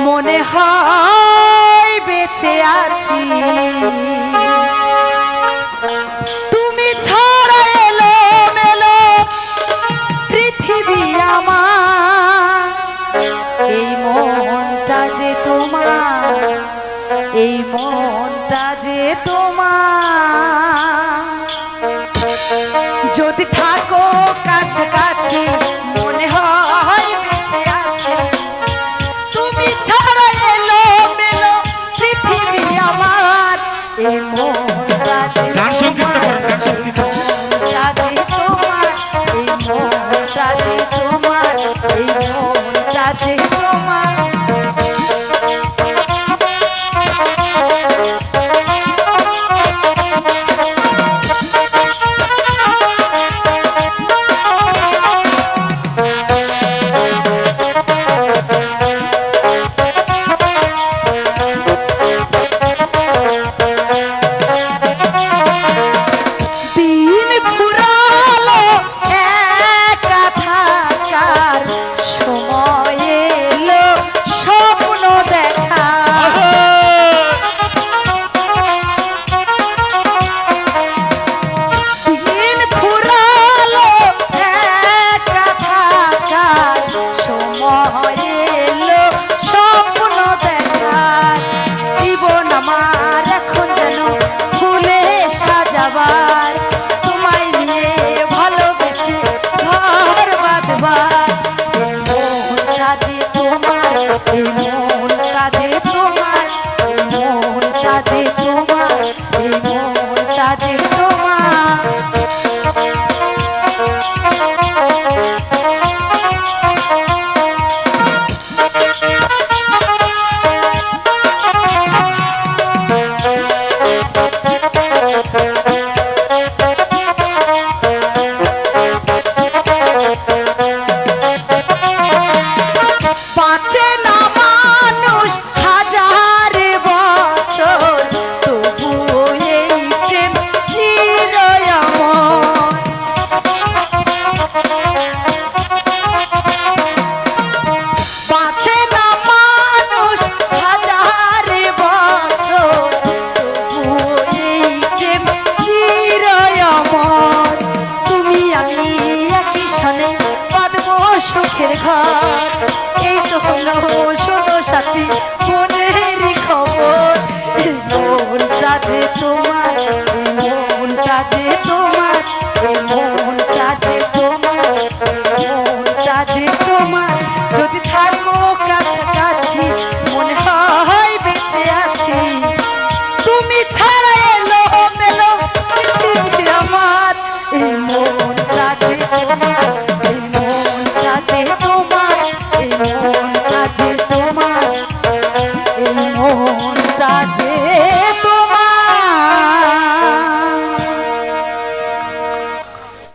মনে হয় বেঁচে আছি তুমি ছাড়া এলো মেলো পৃথিবী আমার এই মনটা যে তোমার এই মনটা যে তোমার যদি থাকো কাছাকাছি মনে হয় বেঁচে আছি তুমি ছাড়া এলো মেলো পৃথিবী আমার এই মনটা যে তোমার এই মনটা যে তোমার এই মনটা যে তোমার এই মনটা যে তোমার এই মনটা যে তোমার এই মনটা যে তোমার সুখের ঘর এই তো হলো শোনো সাথী মনের খবর এই মনটা যে তোমার এই মনটা যে তোমার এই মনটা যে তোমার এই মনটা যে তোমার যদি থাকো কাছাকাছি মনে হয় বেঁচে আছি তুমি ছাড়া এলো মেলো পৃথিবী আমার এই মনটা যে তোমার এই মনটা যে তোমার এই মনটা যে তোমার এই মনটা যে